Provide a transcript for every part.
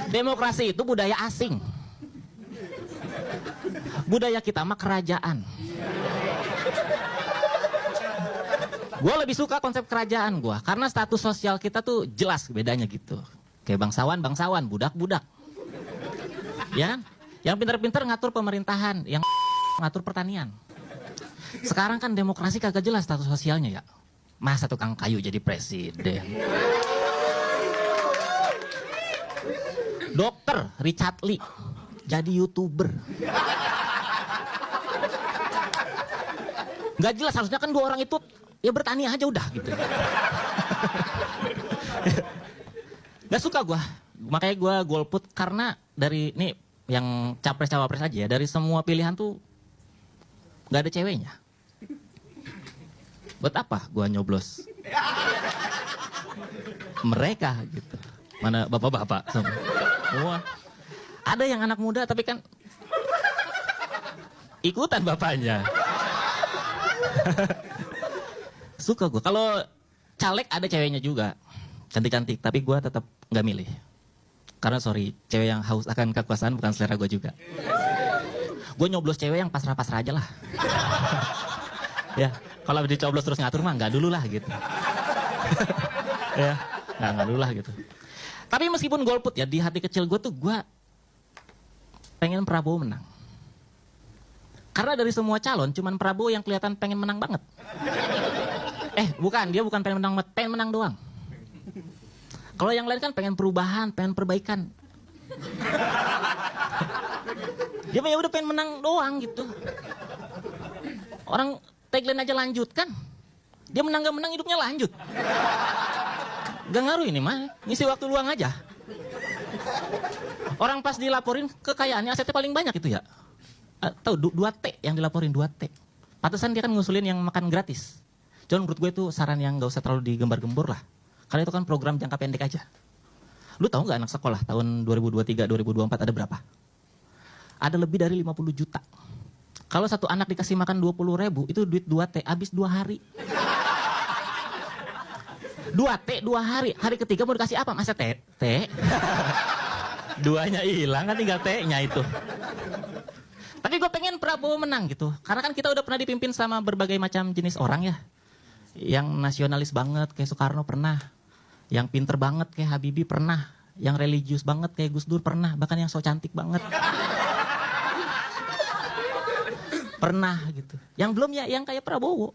Demokrasi itu budaya asing. Budaya kita mah kerajaan. Gue lebih suka konsep kerajaan gue, karena status sosial kita tuh jelas bedanya gitu. Kayak bangsawan, budak-budak. Ya, yang pintar-pintar ngatur pemerintahan, yang ngatur pertanian. Sekarang kan demokrasi kagak jelas status sosialnya ya. Masa tukang kayu jadi presiden? Dokter Richard Lee jadi YouTuber. Nggak jelas, harusnya kan 2 orang itu ya bertani aja udah gitu. Gak suka gue, makanya gue golput karena dari ini yang capres-cawapres aja ya, dari semua pilihan tuh gak ada ceweknya. Buat apa gue nyoblos mereka gitu? Mana bapak-bapak semua. Ada yang anak muda tapi kan ikutan bapaknya. Suka gue. Kalau caleg ada ceweknya juga, cantik-cantik, tapi gue tetap nggak milih. Karena sorry, cewek yang haus akan kekuasaan bukan selera gue juga. Gue nyoblos cewek yang pasrah-pasrah aja lah. Ya, kalau dicoblos terus ngatur mah nggak dulu lah gitu. Ya, nggak dulu lah gitu. Tapi meskipun golput ya, di hati kecil gue tuh gue pengen Prabowo menang. Karena dari semua calon, cuman Prabowo yang kelihatan pengen menang banget. Bukan, dia bukan pengen menang, pengen menang doang. Kalau yang lain kan pengen perubahan, pengen perbaikan. Dia ya udah pengen menang doang gitu. Orang tagline aja lanjut kan. Dia menang gak menang hidupnya lanjut. Gak ngaruh ini mah, ngisi waktu luang aja. Orang pas dilaporin kekayaannya asetnya paling banyak itu ya. Tahu 2T yang dilaporin 2T. Pantesan dia kan ngusulin yang makan gratis. Cuman menurut gue itu saran yang gak usah terlalu digembar-gembor lah. Karena itu kan program jangka pendek aja. Lu tahu nggak anak sekolah tahun 2023-2024 ada berapa? Ada lebih dari 50 juta. Kalau satu anak dikasih makan 20.000, itu duit 2T, habis 2 hari. 2T 2 hari. Hari ketiga mau dikasih apa? Masa T? Duanya hilang kan, tinggal T-nya itu. Tapi gue pengen Prabowo menang gitu. Karena kan kita udah pernah dipimpin sama berbagai macam jenis orang ya. Yang nasionalis banget kayak Soekarno pernah. Yang pinter banget kayak Habibie pernah. Yang religius banget kayak Gus Dur pernah. Bahkan yang so cantik banget. Pernah gitu. Yang belum ya yang kayak Prabowo.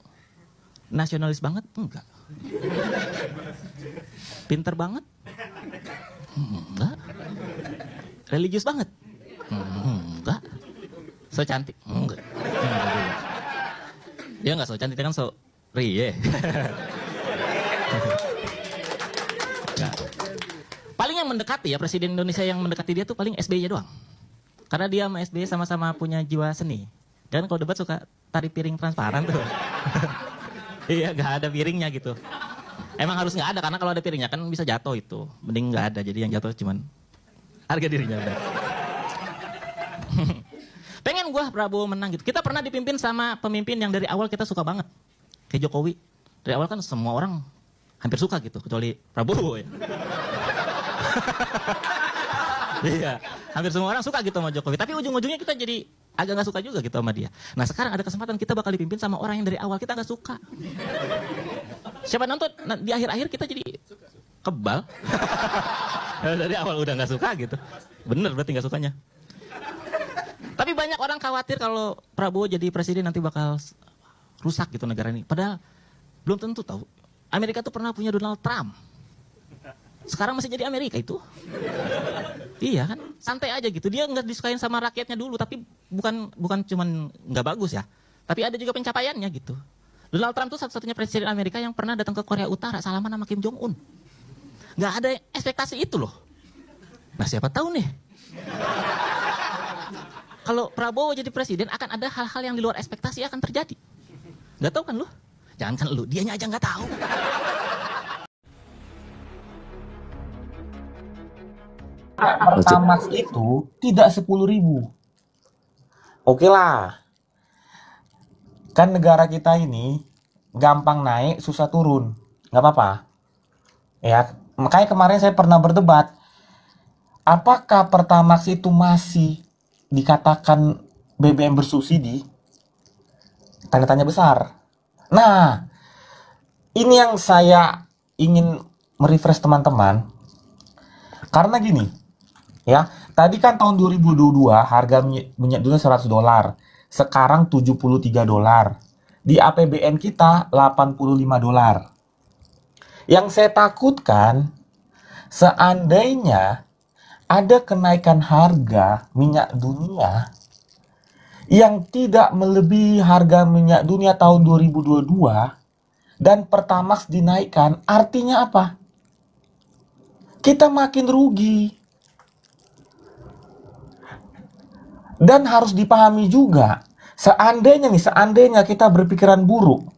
Nasionalis banget? Enggak. Pinter banget? Enggak. Religius banget? Enggak. So cantik? Enggak. Dia enggak so cantik, dia kan so rie. Paling yang mendekati ya, Presiden Indonesia yang mendekati dia tuh paling SBY doang. Karena dia sama SBY sama-sama punya jiwa seni. Dan kalau debat suka tarik piring transparan tuh. Iya, gak ada piringnya gitu. Emang harus gak ada, karena kalau ada piringnya kan bisa jatuh itu. Mending gak ada, jadi yang jatuh cuman harga dirinya udah. Pengen gue Prabowo menang gitu. Kita pernah dipimpin sama pemimpin yang dari awal kita suka banget. Kayak Jokowi. Dari awal kan semua orang hampir suka gitu, kecuali Prabowo ya. Iya, hampir semua orang suka gitu sama Jokowi. Tapi ujung-ujungnya kita jadi agak gak suka juga gitu sama dia. Nah sekarang ada kesempatan kita bakal dipimpin sama orang yang dari awal kita gak suka. Siapa nonton, nah, di akhir-akhir kita jadi kebal. Dari awal udah gak suka gitu. Bener berarti gak sukanya. Tapi banyak orang khawatir kalau Prabowo jadi presiden nanti bakal rusak gitu negara ini. Padahal belum tentu tahu. Amerika tuh pernah punya Donald Trump. Sekarang masih jadi Amerika itu. Iya kan, santai aja gitu. Dia nggak disukain sama rakyatnya dulu, tapi bukan cuman nggak bagus ya. Tapi ada juga pencapaiannya gitu. Donald Trump tuh satu-satunya presiden Amerika yang pernah datang ke Korea Utara salaman sama Kim Jong Un. Nggak ada ekspektasi itu loh. Nah siapa tahu nih. Kalau Prabowo jadi presiden akan ada hal-hal yang di luar ekspektasi akan terjadi. Nggak tahu kan lu? Jangan kan lu, dianya aja nggak tahu. Pertamax itu tidak 10.000. Oke lah. Kan negara kita ini gampang naik, susah turun. Nggak apa-apa. Ya, makanya kemarin saya pernah berdebat. apakah Pertamax itu masih dikatakan BBM bersubsidi? Tanda tanya besar. Nah, ini yang saya ingin merefresh teman-teman. Karena gini, ya, tadi kan tahun 2022 harga minyak dunia $100. Sekarang $73. Di APBN kita $85. Yang saya takutkan, seandainya ada kenaikan harga minyak dunia yang tidak melebihi harga minyak dunia tahun 2022 dan Pertamax dinaikkan, artinya apa? Kita makin rugi. Dan harus dipahami juga, seandainya kita berpikiran buruk,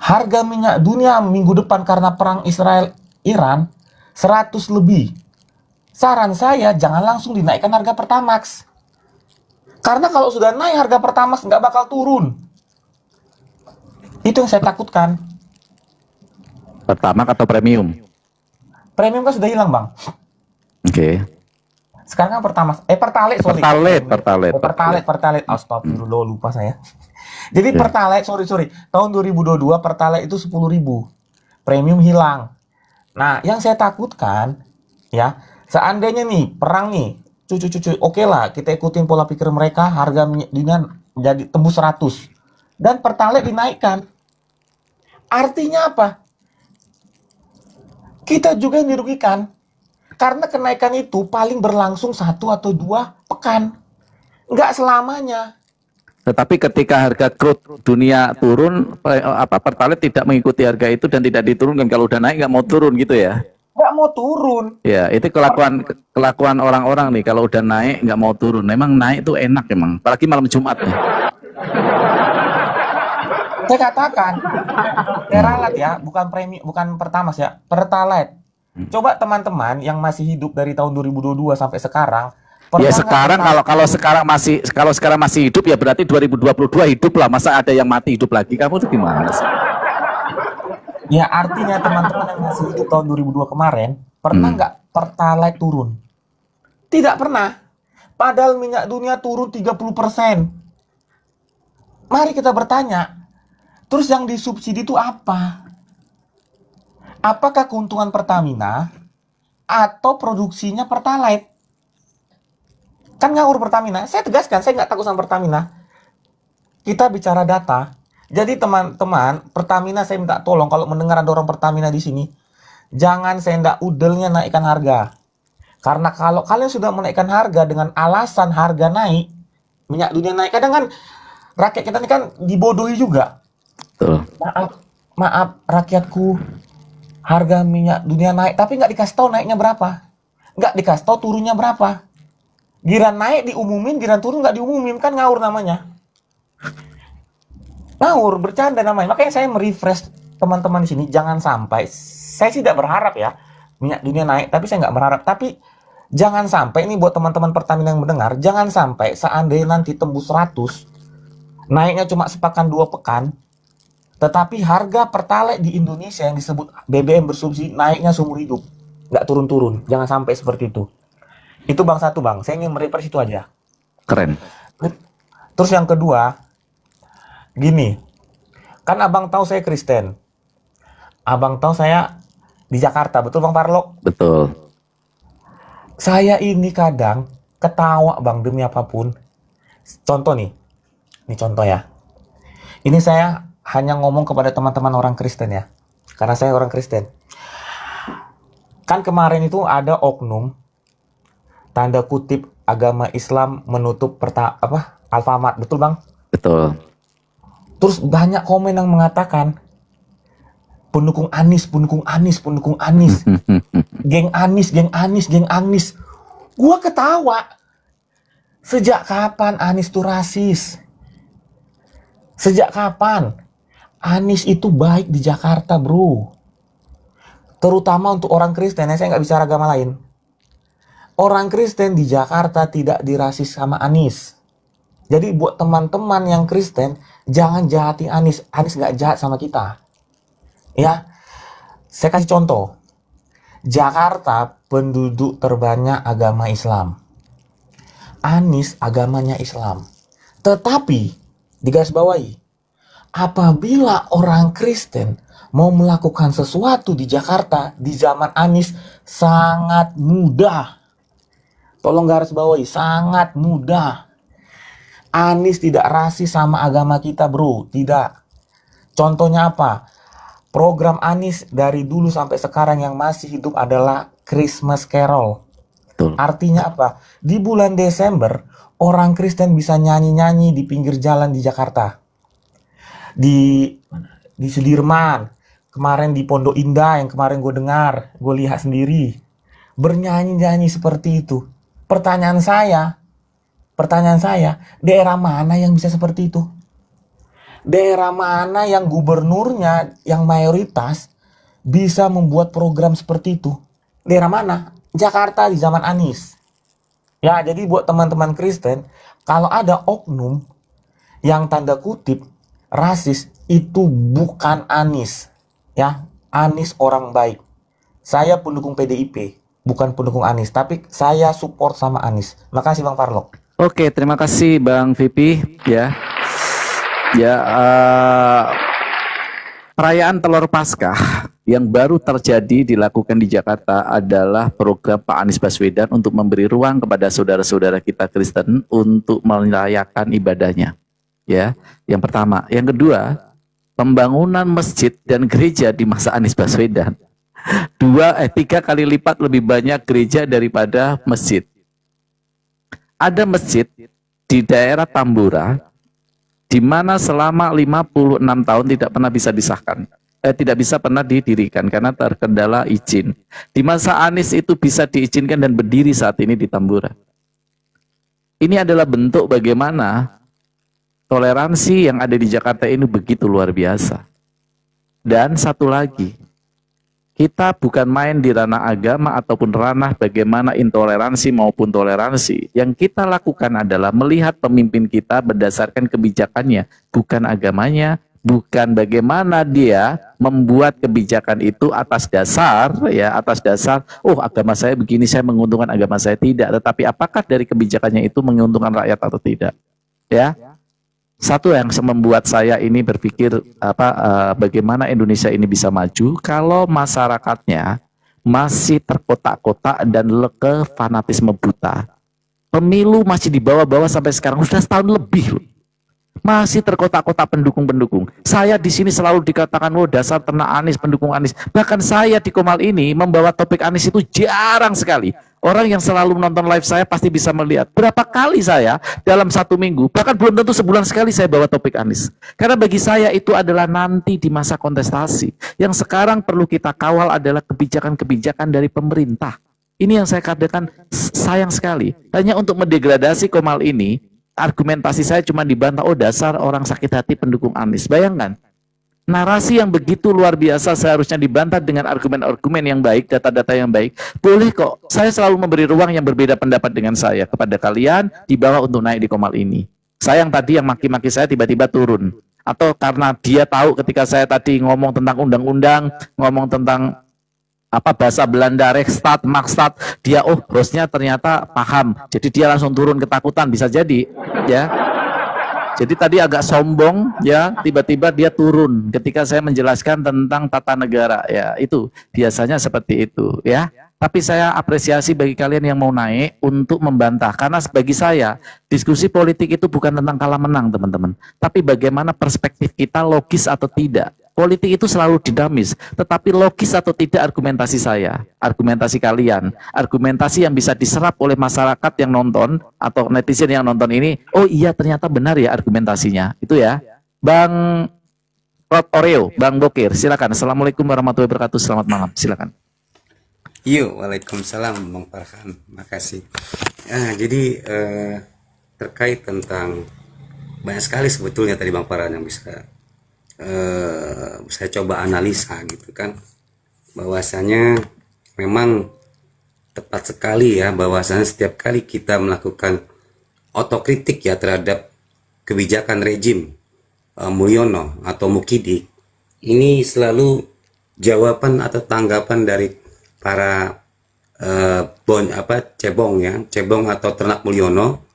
harga minyak dunia minggu depan karena perang Israel-Iran 100 lebih. Saran saya jangan langsung dinaikkan harga Pertamax. Karena kalau sudah naik harga Pertamax nggak bakal turun. Itu yang saya takutkan. Pertamax atau premium? Premium kan sudah hilang, Bang. Oke. Sekarang kan Pertamax. Pertalite, sorry. Pertalite. Astagfirullah, lupa saya. Jadi Pertalite, sorry. Tahun 2022 Pertalite itu 10.000. Premium hilang. Nah, yang saya takutkan, ya, seandainya nih perang nih, oke lah, kita ikutin pola pikir mereka, harga minyak dunia jadi tembus 100 dan Pertalite dinaikkan. Artinya apa? Kita juga yang dirugikan karena kenaikan itu paling berlangsung 1 atau 2 pekan, nggak selamanya. Tetapi ketika harga crude dunia turun, Pertalite tidak mengikuti harga itu dan tidak diturunkan. Kalau udah naik nggak mau turun gitu ya? Nggak mau turun. Ya, itu kelakuan orang-orang nih. Kalau udah naik nggak mau turun. Memang naik itu enak emang, apalagi malam Jumat nih. Saya katakan, Pertalite ya, bukan Pertamax ya, Pertalite. Coba teman-teman yang masih hidup dari tahun 2022 sampai sekarang. Ya sekarang kalau sekarang masih hidup ya berarti 2022 hidup lah. Masa ada yang mati hidup lagi? Kamu tuh gimana sih? Ya artinya teman-teman yang masih hidup tahun 2002 kemarin, pernah nggak Pertalite turun? Tidak pernah. Padahal minyak dunia turun 30%. Mari kita bertanya, terus yang disubsidi itu apa? Apakah keuntungan Pertamina atau produksinya Pertalite? Kan ngawur Pertamina. Saya tegaskan, saya nggak takut sama Pertamina. Kita bicara data. Jadi teman-teman, Pertamina saya minta tolong kalau mendengar ada orang Pertamina di sini, jangan sendak udelnya naikkan harga. Karena kalau kalian sudah menaikkan harga dengan alasan harga naik, minyak dunia naik, kadang kan rakyat kita ini kan dibodohi juga. Tuh. Maaf rakyatku, harga minyak dunia naik, tapi nggak dikasih tahu naiknya berapa, nggak dikasih tahu turunnya berapa. Giran naik diumumin, giran turun nggak diumumin, kan ngawur namanya. Ngawur, bercanda namanya. Makanya saya merefresh teman-teman di sini, jangan sampai, saya tidak berharap ya minyak dunia naik, tapi saya nggak berharap. Tapi jangan sampai, ini buat teman-teman Pertamina yang mendengar, jangan sampai seandainya nanti tembus 100, naiknya cuma sepekan 2 pekan, tetapi harga Pertalite di Indonesia yang disebut BBM bersubsidi naiknya seumur hidup, nggak turun-turun. Jangan sampai seperti itu. Itu Bang satu Bang, saya ingin merefresh itu aja. Keren. Terus yang kedua, gini, kan abang tahu saya Kristen, abang tahu saya di Jakarta, betul Bang Parlo? Betul. Saya ini kadang ketawa Bang demi apapun. Contoh nih, ini contoh ya. Ini saya hanya ngomong kepada teman-teman orang Kristen ya, karena saya orang Kristen. Kan kemarin itu ada oknum, tanda kutip agama Islam menutup Alfamart, betul Bang? Betul. Terus banyak komen yang mengatakan pendukung Anies, geng Anies. Gua ketawa. Sejak kapan Anies itu rasis? Sejak kapan? Anies itu baik di Jakarta, bro. Terutama untuk orang Kristen, saya nggak bicara agama lain. Orang Kristen di Jakarta tidak dirasis sama Anies. Jadi buat teman-teman yang Kristen, jangan jahati Anies. Anies nggak jahat sama kita. Ya, saya kasih contoh. Jakarta penduduk terbanyak agama Islam. Anies agamanya Islam. Tetapi digarisbawahi, apabila orang Kristen mau melakukan sesuatu di Jakarta di zaman Anies sangat mudah. Tolong garis bawahi, sangat mudah. Anies tidak rasis sama agama kita, bro. Tidak. Contohnya apa? Program Anies dari dulu sampai sekarang yang masih hidup adalah Christmas Carol. Betul. Artinya apa? Di bulan Desember, orang Kristen bisa nyanyi-nyanyi di pinggir jalan di Jakarta. Di Sudirman. Kemarin di Pondok Indah yang kemarin gue dengar. Gue lihat sendiri. Bernyanyi-nyanyi seperti itu. Pertanyaan saya, daerah mana yang bisa seperti itu? Daerah mana yang gubernurnya yang mayoritas bisa membuat program seperti itu? Daerah mana? Jakarta di zaman Anies. Ya, jadi buat teman-teman Kristen, kalau ada oknum yang tanda kutip rasis, itu bukan Anies. Ya, Anies orang baik. Saya pendukung PDIP, bukan pendukung Anies, tapi saya support sama Anies. Makasih Bang Farlo. Oke, terima kasih Bang Vipi ya. Perayaan Telur Paskah yang baru terjadi dilakukan di Jakarta adalah program Pak Anies Baswedan untuk memberi ruang kepada saudara-saudara kita Kristen untuk merayakan ibadahnya. Ya, yang pertama, yang kedua, pembangunan masjid dan gereja di masa Anies Baswedan 3 kali lipat lebih banyak gereja daripada masjid. Ada masjid di daerah Tambora di mana selama 56 tahun tidak pernah bisa disahkan, tidak bisa pernah didirikan karena terkendala izin. Di masa Anies itu bisa diizinkan dan berdiri saat ini di Tambora. Ini adalah bentuk bagaimana toleransi yang ada di Jakarta ini begitu luar biasa. Dan satu lagi, kita bukan main di ranah agama ataupun ranah bagaimana intoleransi maupun toleransi. Yang kita lakukan adalah melihat pemimpin kita berdasarkan kebijakannya, bukan agamanya, bukan bagaimana dia membuat kebijakan itu atas dasar oh agama saya begini, saya menguntungkan agama saya, tidak, tetapi apakah dari kebijakannya itu menguntungkan rakyat atau tidak. Ya. Satu yang membuat saya ini berpikir bagaimana Indonesia ini bisa maju kalau masyarakatnya masih terkotak-kotak dan ke fanatisme buta. Pemilu masih dibawa-bawa sampai sekarang sudah setahun lebih loh. Masih terkotak-kotak pendukung-pendukung. Saya di sini selalu dikatakan, oh dasar ternak Anies, pendukung Anies. Bahkan saya di Komal ini membawa topik Anies itu jarang sekali. Orang yang selalu menonton live saya pasti bisa melihat berapa kali saya dalam 1 minggu, bahkan belum tentu sebulan sekali saya bawa topik Anies. Karena bagi saya itu adalah nanti di masa kontestasi. Yang sekarang perlu kita kawal adalah kebijakan-kebijakan dari pemerintah. Ini yang saya katakan sayang sekali. Hanya untuk mendegradasi Komal ini, argumentasi saya cuma dibantah, oh dasar orang sakit hati pendukung Anies. Bayangkan, narasi yang begitu luar biasa seharusnya dibantah dengan argumen-argumen yang baik, data-data yang baik. Boleh kok, saya selalu memberi ruang yang berbeda pendapat dengan saya kepada kalian di bawah untuk naik di Komal ini. Saya yang tadi yang maki-maki saya tiba-tiba turun. Atau karena dia tahu ketika saya tadi ngomong tentang undang-undang, ngomong tentang bahasa Belanda, Rechtsstaat, Marktstaat, dia hostnya ternyata paham. Jadi dia langsung turun ketakutan, bisa jadi ya. Jadi tadi agak sombong ya, tiba-tiba dia turun ketika saya menjelaskan tentang tata negara ya, itu biasanya seperti itu ya. Tapi saya apresiasi bagi kalian yang mau naik untuk membantah, karena bagi saya diskusi politik itu bukan tentang kalah menang teman-teman, tapi bagaimana perspektif kita logis atau tidak. Politik itu selalu dinamis, tetapi logis atau tidak argumentasi saya, argumentasi kalian, argumentasi yang bisa diserap oleh masyarakat yang nonton atau netizen yang nonton ini, oh iya ternyata benar ya argumentasinya, itu ya. Bang Rod Oreo, Bang Bokir, silakan. Assalamualaikum warahmatullahi wabarakatuh, selamat malam, silakan. Yuk, waalaikumsalam Bang Farhan, makasih. Jadi terkait tentang banyak sekali sebetulnya tadi Bang Farhan yang bisa saya coba analisa gitu kan, bahwasanya memang tepat sekali ya, bahwasanya setiap kali kita melakukan otokritik ya terhadap kebijakan rejim Mulyono atau Mukidi, ini selalu jawaban atau tanggapan dari para cebong atau ternak Mulyono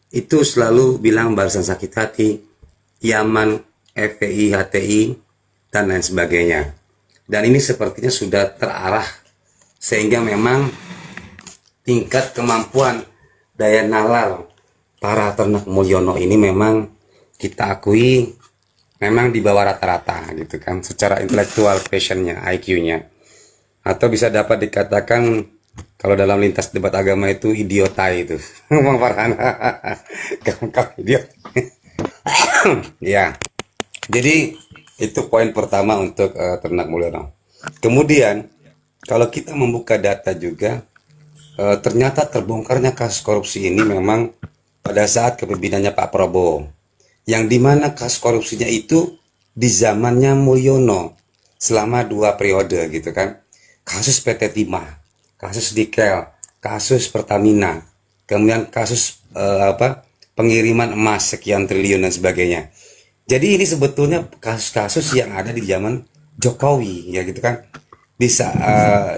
itu selalu bilang Barisan Sakit Hati, Yaman, FPI, HTI, dan lain sebagainya. Dan ini sepertinya sudah terarah, sehingga memang tingkat kemampuan daya nalar para ternak Mulyono ini memang kita akui memang di bawah rata-rata gitu kan, secara intelektual passionnya, IQ-nya. Atau bisa dapat dikatakan kalau dalam lintas debat agama itu idiotai itu. Bang Farhan. Kamu idiot. Ya. Jadi itu poin pertama untuk ternak Mulyono. Kemudian kalau kita membuka data juga ternyata terbongkarnya kasus korupsi ini memang pada saat kepemimpinannya Pak Prabowo. Yang dimana kasus korupsinya itu di zamannya Mulyono selama 2 periode gitu kan. Kasus PT Timah, kasus Nikel, kasus Pertamina, kemudian kasus pengiriman emas sekian triliun dan sebagainya. Jadi ini sebetulnya kasus-kasus yang ada di zaman Jokowi ya gitu kan. Bisa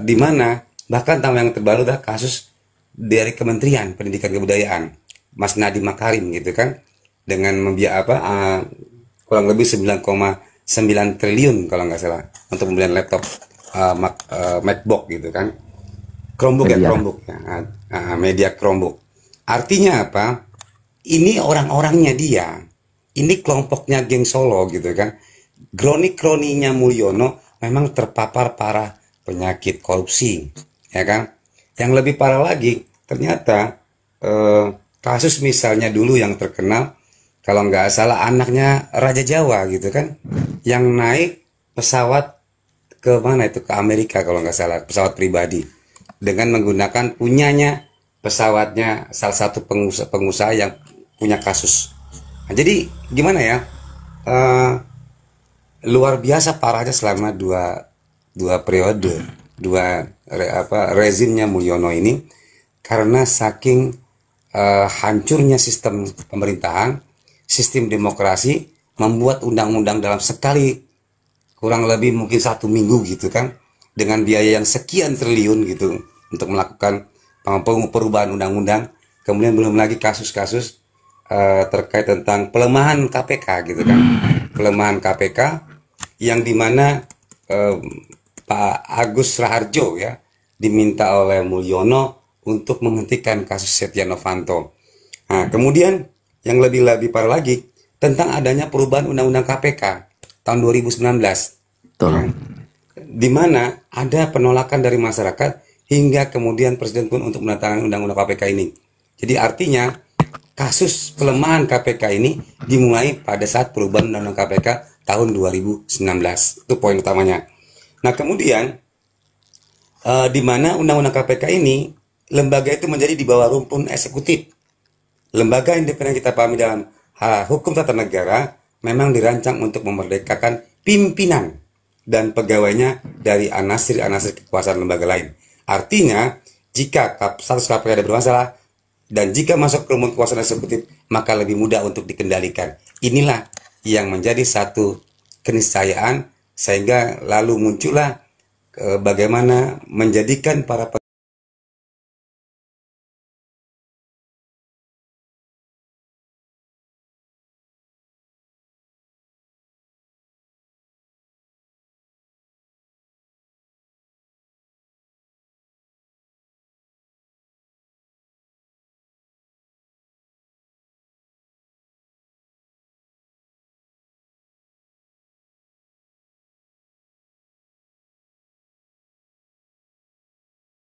di mana bahkan tamu yang terbaru adalah kasus dari Kementerian Pendidikan Kebudayaan Mas Nadiem Makarim gitu kan, dengan kurang lebih 9,9 triliun kalau nggak salah untuk pembelian laptop MacBook gitu kan, Chromebook ya, Chromebook ya, media Chromebook. Artinya apa? Ini orang-orangnya dia, ini kelompoknya geng Solo gitu kan. Kroni-kroninya Mulyono memang terpapar parah penyakit korupsi, ya kan? Yang lebih parah lagi, ternyata kasus misalnya dulu yang terkenal, kalau nggak salah anaknya Raja Jawa gitu kan, yang naik pesawat ke mana itu, ke Amerika kalau nggak salah, pesawat pribadi dengan menggunakan punyanya pesawatnya salah satu pengusaha yang punya kasus. Nah, jadi gimana ya? Luar biasa parahnya selama dua periode, rezimnya Mulyono ini, karena saking hancurnya sistem pemerintahan, sistem demokrasi, membuat undang-undang dalam sekali kurang lebih mungkin 1 minggu gitu kan, dengan biaya yang sekian triliun gitu untuk melakukan perubahan undang-undang. Kemudian belum lagi kasus-kasus terkait tentang pelemahan KPK gitu kan, pelemahan KPK yang dimana Pak Agus Raharjo ya diminta oleh Mulyono untuk menghentikan kasus Setia Novanto. Nah, kemudian yang lebih parah lagi tentang adanya perubahan undang-undang KPK tahun 2019. Ya, di mana ada penolakan dari masyarakat hingga kemudian Presiden pun untuk menandatangani undang-undang KPK ini. Jadi artinya kasus pelemahan KPK ini dimulai pada saat perubahan undang-undang KPK tahun 2019. Itu poin utamanya. Nah, kemudian di mana undang-undang KPK ini lembaga itu menjadi di bawah rumpun eksekutif. Lembaga independen kita pahami dalam hukum tata negara memang dirancang untuk memerdekakan pimpinan dan pegawainya dari anasir-anasir kekuasaan lembaga lain. Artinya, jika status KPK ada bermasalah dan jika masuk ke rumpun kekuasaan eksekutif, maka lebih mudah untuk dikendalikan. Inilah yang menjadi satu keniscayaan, sehingga lalu muncullah bagaimana menjadikan para